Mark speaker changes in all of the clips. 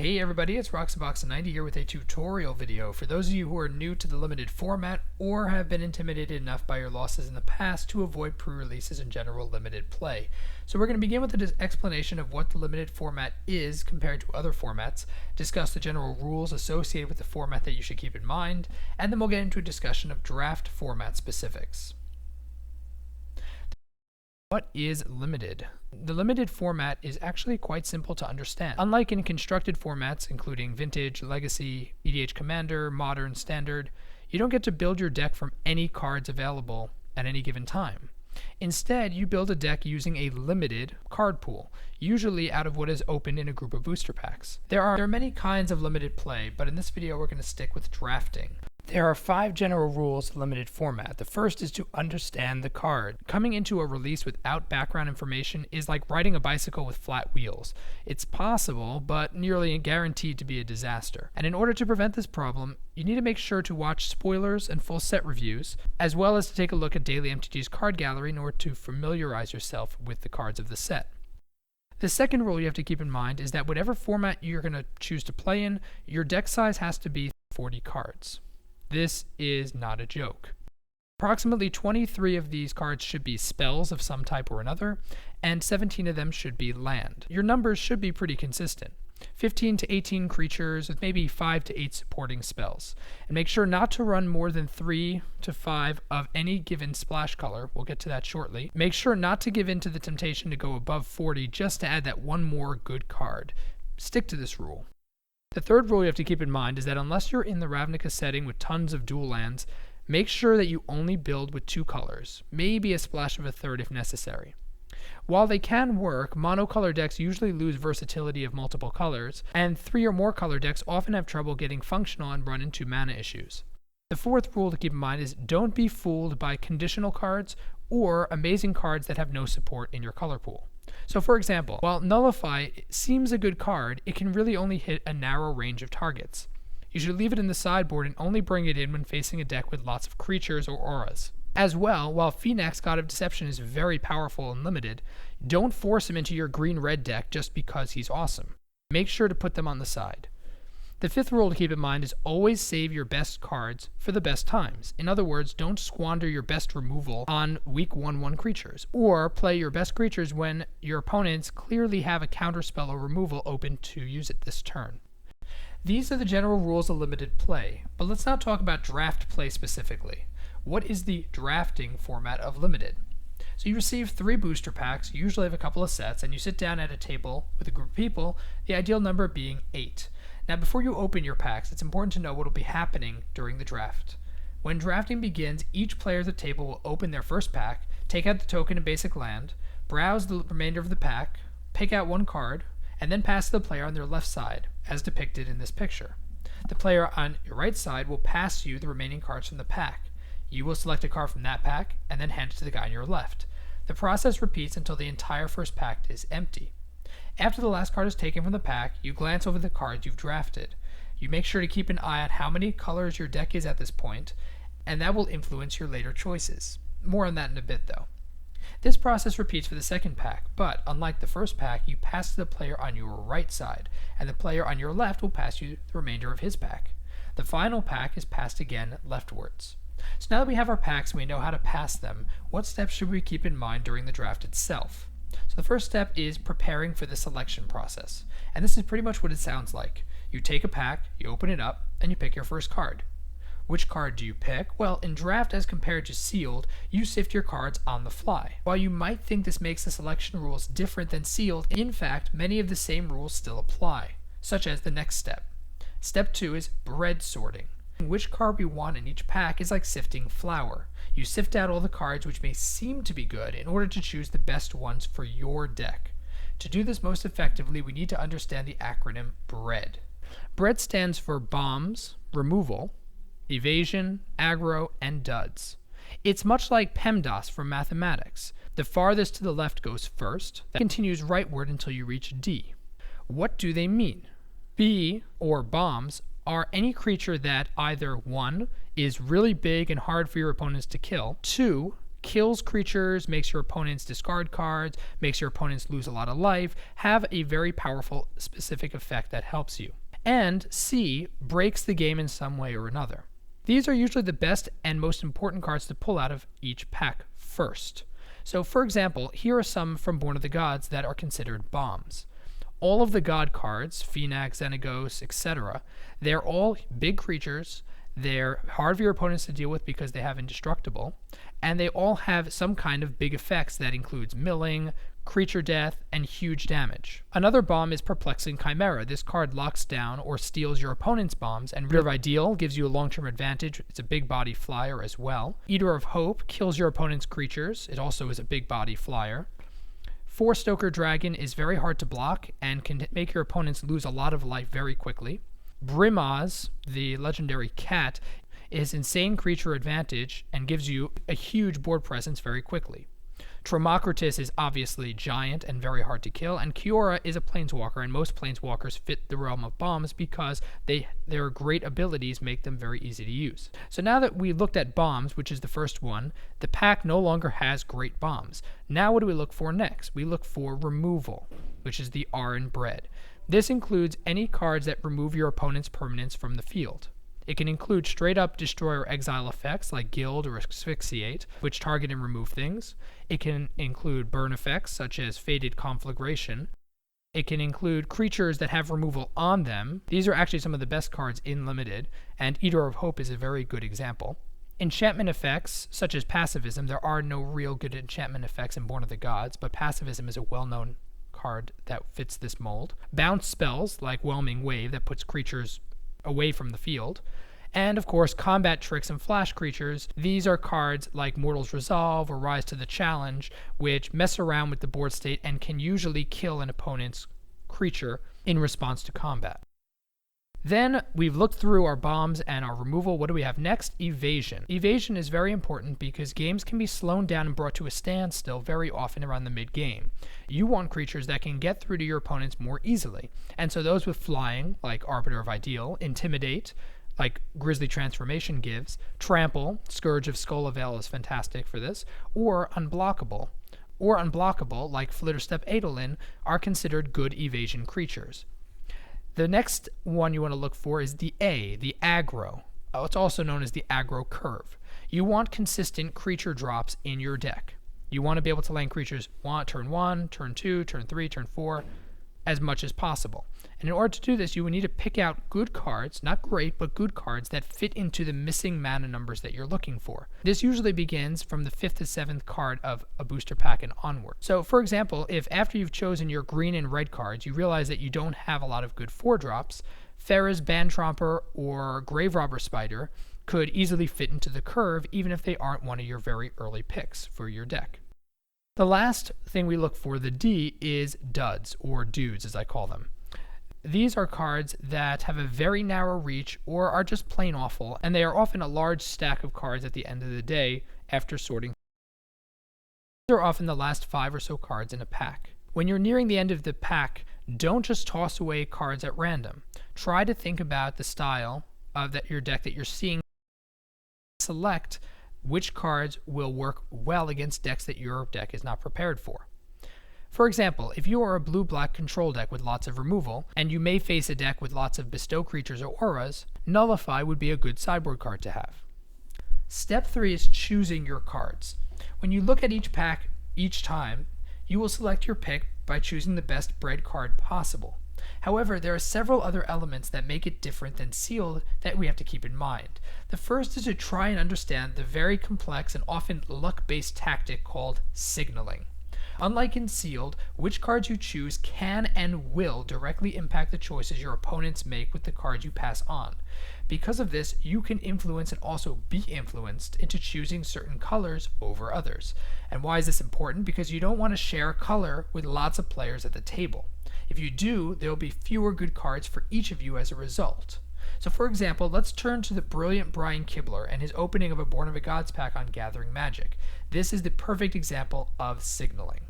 Speaker 1: Hey everybody, it's Roxabox90 here with a tutorial video for those of you who are new to the limited format or have been intimidated enough by your losses in the past to avoid pre-releases and general limited play. So we're going to begin with an explanation of what the limited format is compared to other formats, discuss the general rules associated with the format that you should keep in mind, and then we'll get into a discussion of draft format specifics. What is limited? The limited format is actually quite simple to understand. Unlike in constructed formats, including Vintage, Legacy, EDH Commander, Modern, Standard, you don't get to build your deck from any cards available at any given time. Instead, you build a deck using a limited card pool, usually out of what is opened in a group of booster packs. There are many kinds of limited play, but in this video we're going to stick with drafting. There are 5 general rules of limited format. The first is to understand the card. Coming into a release without background information is like riding a bicycle with flat wheels. It's possible, but nearly guaranteed to be a disaster. And in order to prevent this problem, you need to make sure to watch spoilers and full set reviews, as well as to take a look at Daily MTG's card gallery in order to familiarize yourself with the cards of the set. The second rule you have to keep in mind is that whatever format you're going to choose to play in, your deck size has to be 40 cards. This is not a joke. Approximately 23 of these cards should be spells of some type or another, and 17 of them should be land. Your numbers should be pretty consistent. 15 to 18 creatures with maybe 5 to 8 supporting spells. And make sure not to run more than 3 to 5 of any given splash color. We'll get to that shortly. Make sure not to give in to the temptation to go above 40 just to add that one more good card. Stick to this rule. The third rule you have to keep in mind is that unless you're in the Ravnica setting with tons of dual lands, make sure that you only build with 2 colors, maybe a splash of a third if necessary. While they can work, monocolor decks usually lose versatility of multiple colors, and 3 or more color decks often have trouble getting functional and run into mana issues. The fourth rule to keep in mind is don't be fooled by conditional cards or amazing cards that have no support in your color pool. So for example, while Nullify seems a good card, it can really only hit a narrow range of targets. You should leave it in the sideboard and only bring it in when facing a deck with lots of creatures or auras. As well, while Phoenix, God of Deception, is very powerful and limited, don't force him into your green-red deck just because he's awesome. Make sure to put them on the side. The fifth rule to keep in mind is always save your best cards for the best times. In other words, don't squander your best removal on weak 1/1 creatures, or play your best creatures when your opponents clearly have a counterspell or removal open to use it this turn. These are the general rules of limited play, but let's now talk about draft play specifically. What is the drafting format of limited? So you receive 3 booster packs, you usually have a couple of sets, and you sit down at a table with a group of people, the ideal number being 8. Now before you open your packs, it's important to know what will be happening during the draft. When drafting begins, each player at the table will open their first pack, take out the token and basic land, browse the remainder of the pack, pick out 1 card, and then pass to the player on their left side, as depicted in this picture. The player on your right side will pass you the remaining cards from the pack. You will select a card from that pack, and then hand it to the guy on your left. The process repeats until the entire first pack is empty. After the last card is taken from the pack, you glance over the cards you've drafted. You make sure to keep an eye on how many colors your deck is at this point, and that will influence your later choices. More on that in a bit though. This process repeats for the second pack, but unlike the first pack, you pass to the player on your right side, and the player on your left will pass you the remainder of his pack. The final pack is passed again leftwards. So now that we have our packs and we know how to pass them, what steps should we keep in mind during the draft itself? So the first step is preparing for the selection process. And this is pretty much what it sounds like. You take a pack, you open it up, and you pick your first card. Which card do you pick? Well, in draft as compared to sealed, you sift your cards on the fly. While you might think this makes the selection rules different than sealed, in fact, many of the same rules still apply, such as the next step. Step 2 is bread sorting. Which card we want in each pack is like sifting flour. You sift out all the cards which may seem to be good in order to choose the best ones for your deck. To do this most effectively, we need to understand the acronym BREAD. BREAD stands for bombs, removal, evasion, aggro, and duds. It's much like PEMDAS from mathematics. The farthest to the left goes first, that continues rightward until you reach D. What do they mean? B, or bombs, are any creature that either 1, is really big and hard for your opponents to kill, 2, kills creatures, makes your opponents discard cards, makes your opponents lose a lot of life, have a very powerful specific effect that helps you. And C, breaks the game in some way or another. These are usually the best and most important cards to pull out of each pack first. So for example, here are some from Born of the Gods that are considered bombs. All of the god cards, Phoenix, Xenagos, etc., they're all big creatures. They're hard for your opponents to deal with because they have indestructible, and they all have some kind of big effects that includes milling, creature death, and huge damage. Another bomb is Perplexing Chimera. This card locks down or steals your opponent's bombs, and Rear of Ideal gives you a long-term advantage. It's a big body flyer as well. Eater of Hope kills your opponent's creatures. It also is a big body flyer. Four-Stoker Dragon is very hard to block and can make your opponents lose a lot of life very quickly. Brimaz, the legendary cat, is insane creature advantage and gives you a huge board presence very quickly. Tremocritus is obviously giant and very hard to kill, and Kiora is a planeswalker, and most planeswalkers fit the realm of bombs because their great abilities make them very easy to use. So now that we looked at bombs, which is the first one, the pack no longer has great bombs. Now what do we look for next? We look for removal, which is the R in bread. This includes any cards that remove your opponent's permanents from the field. It can include straight-up destroy or exile effects like Gild or Asphyxiate, which target and remove things. It can include burn effects such as Fated Conflagration. It can include creatures that have removal on them. These are actually some of the best cards in Limited, and Eater of Hope is a very good example. Enchantment effects, such as Pacifism. There are no real good enchantment effects in Born of the Gods, but Pacifism is a well-known card that fits this mold. Bounce spells like Whelming Wave that puts creatures away from the field. And of course, combat tricks and flash creatures. These are cards like Mortal's Resolve or Rise to the Challenge, which mess around with the board state and can usually kill an opponent's creature in response to combat. Then we've looked through our bombs and our removal. What do we have next? Evasion. Evasion is very important because games can be slowed down and brought to a standstill very often around the mid-game. You want creatures that can get through to your opponents more easily. And so those with flying, like Arbiter of Ideal, Intimidate, like Grisly Transformation gives, Trample, Scourge of Skullavail is fantastic for this, or Unblockable, like Flitterstep Eidolon, are considered good evasion creatures. The next one you want to look for is the A, the aggro. It's also known as the aggro curve. You want consistent creature drops in your deck. You want to be able to land creatures turn 1, turn 2, turn 3, turn 4, as much as possible. And in order to do this, you would need to pick out good cards, not great, but good cards that fit into the missing mana numbers that you're looking for. This usually begins from the 5th to 7th card of a booster pack and onward. So for example, if after you've chosen your green and red cards, you realize that you don't have a lot of good 4-drops, Farah's Bandtromper or Grave Robber Spider could easily fit into the curve even if they aren't one of your very early picks for your deck. The last thing we look for, the D, is duds, or dudes as I call them. These are cards that have a very narrow reach or are just plain awful, and they are often a large stack of cards at the end of the day after sorting. These are often the last 5 or so cards in a pack. When you're nearing the end of the pack, don't just toss away cards at random. Try to think about the style of your deck that you're seeing. Select which cards will work well against decks that your deck is not prepared for. For example, if you are a blue-black control deck with lots of removal, and you may face a deck with lots of bestow creatures or auras, Nullify would be a good sideboard card to have. Step 3 is choosing your cards. When you look at each pack each time, you will select your pick by choosing the best bread card possible. However, there are several other elements that make it different than sealed that we have to keep in mind. The first is to try and understand the very complex and often luck-based tactic called signaling. Unlike in sealed, which cards you choose can and will directly impact the choices your opponents make with the cards you pass on. Because of this, you can influence and also be influenced into choosing certain colors over others. And why is this important? Because you don't want to share color with lots of players at the table. If you do, there will be fewer good cards for each of you as a result. So for example, let's turn to the brilliant Brian Kibler and his opening of a Born of the Gods pack on Gathering Magic. This is the perfect example of signaling.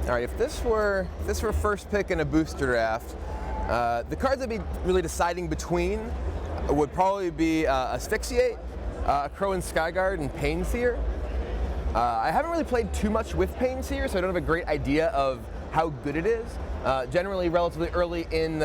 Speaker 2: All right, if this were first pick in a booster draft, the cards I'd be really deciding between would probably be Asphyxiate, Crowan Skyguard, and Painseer. I haven't really played too much with Pains here, so I don't have a great idea of how good it is. Generally, relatively early in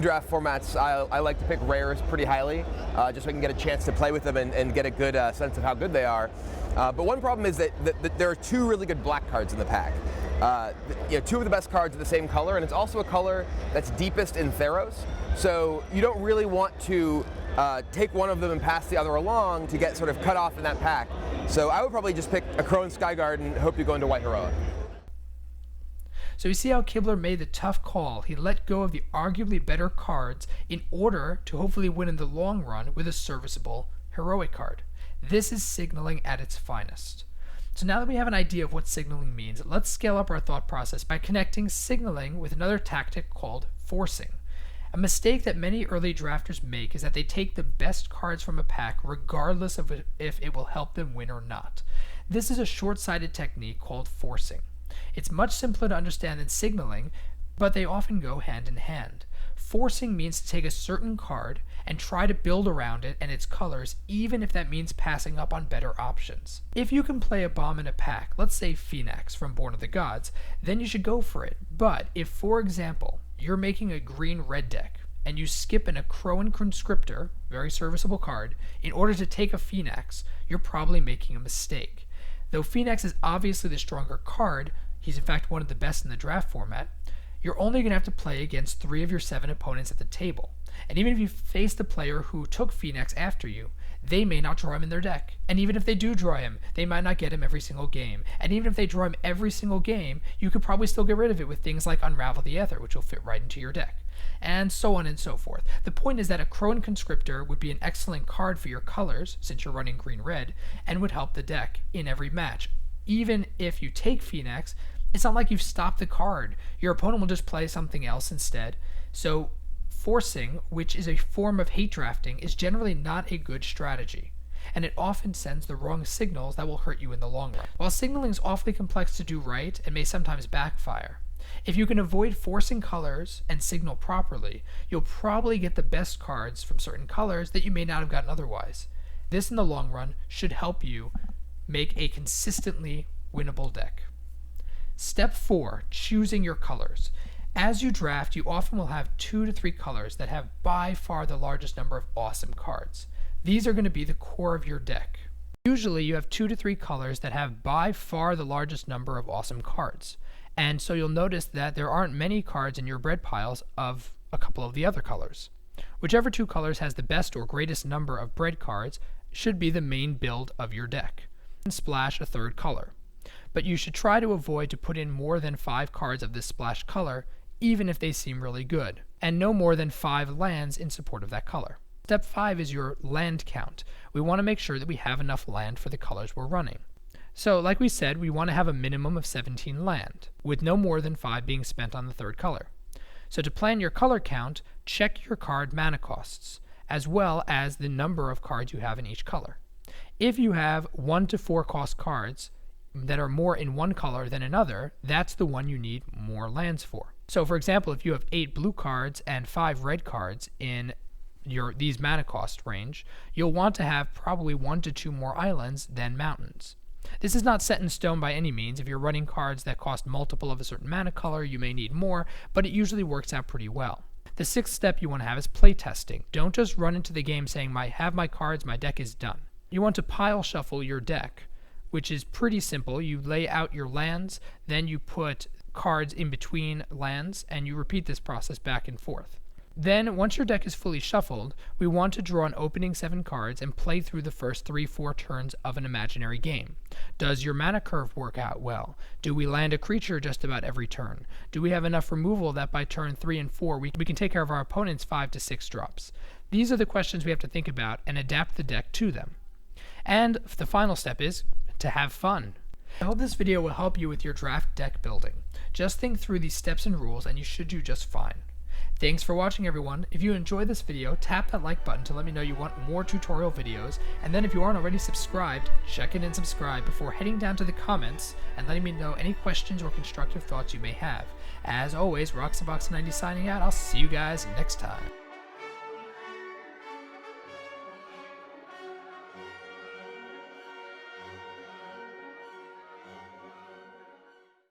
Speaker 2: draft formats, I like to pick rares pretty highly, just so I can get a chance to play with them and get a good sense of how good they are. But one problem is that there are two really good black cards in the pack. Two of the best cards are the same color, and it's also a color that's deepest in Theros. So you don't really want to take one of them and pass the other along to get sort of cut off in that pack. So I would probably just pick a Crow and Skyguard and hope you go into White Heroic.
Speaker 1: So you see how Kibler made the tough call. He let go of the arguably better cards in order to hopefully win in the long run with a serviceable heroic card. This is signaling at its finest. So now that we have an idea of what signaling means, let's scale up our thought process by connecting signaling with another tactic called forcing. A mistake that many early drafters make is that they take the best cards from a pack regardless of if it will help them win or not. This is a short-sighted technique called forcing. It's much simpler to understand than signaling, but they often go hand in hand. Forcing means to take a certain card and try to build around it and its colors, even if that means passing up on better options. If you can play a bomb in a pack, let's say Phoenix from Born of the Gods, then you should go for it. But if, for example, you're making a green-red deck, and you skip an Acronym Conscriptor, very serviceable card, in order to take a Phoenix, you're probably making a mistake. Though Phoenix is obviously the stronger card, he's in fact one of the best in the draft format, you're only going to have to play against 3 of your 7 opponents at the table. And even if you face the player who took Phoenix after you, they may not draw him in their deck. And even if they do draw him, they might not get him every single game. And even if they draw him every single game, you could probably still get rid of it with things like Unravel the Aether, which will fit right into your deck. And so on and so forth. The point is that a Crowan Conscriptor would be an excellent card for your colors, since you're running green-red, and would help the deck in every match. Even if you take Phoenix, it's not like you've stopped the card. Your opponent will just play something else instead. So forcing, which is a form of hate drafting, is generally not a good strategy, and it often sends the wrong signals that will hurt you in the long run. While signaling is awfully complex to do right and may sometimes backfire, if you can avoid forcing colors and signal properly, you'll probably get the best cards from certain colors that you may not have gotten otherwise. This in the long run should help you make a consistently winnable deck. Step 4, choosing your colors. As you draft, you often will have 2 to 3 colors that have by far the largest number of awesome cards. These are going to be the core of your deck. Usually you have 2 to 3 colors that have by far the largest number of awesome cards. And so you'll notice that there aren't many cards in your bread piles of a couple of the other colors. Whichever 2 colors has the best or greatest number of bread cards should be the main build of your deck. And splash a 3rd color. But you should try to avoid to put in more than 5 cards of this splash color, even if they seem really good, and no more than 5 lands in support of that color. Step 5 is your land count. We want to make sure that we have enough land for the colors we're running. So, like we said, we want to have a minimum of 17 land, with no more than 5 being spent on the 3rd color. So to plan your color count, check your card mana costs, as well as the number of cards you have in each color. If you have 1 to 4 cost cards that are more in one color than another, that's the one you need more lands for. So for example, if you have 8 blue cards and 5 red cards in these mana cost range, you'll want to have probably 1 to 2 more islands than mountains. This is not set in stone by any means. If you're running cards that cost multiple of a certain mana color, you may need more, but it usually works out pretty well. The 6th step you want to have is playtesting. Don't just run into the game saying, I have my cards, my deck is done. You want to pile shuffle your deck, which is pretty simple. You lay out your lands, then you put cards in between lands, and you repeat this process back and forth. Then, once your deck is fully shuffled, we want to draw an opening 7 cards and play through the first 3-4 turns of an imaginary game. Does your mana curve work out well? Do we land a creature just about every turn? Do we have enough removal that by turn 3 and 4 we can take care of our opponent's 5 to 6 drops? These are the questions we have to think about and adapt the deck to them. And the final step is to have fun. I hope this video will help you with your draft deck building. Just think through these steps and rules and you should do just fine. Thanks for watching, everyone. If you enjoyed this video, tap that like button to let me know you want more tutorial videos, and then if you aren't already subscribed, check in and subscribe before heading down to the comments and letting me know any questions or constructive thoughts you may have. As always, Roxabox90 signing out. I'll see you guys next time.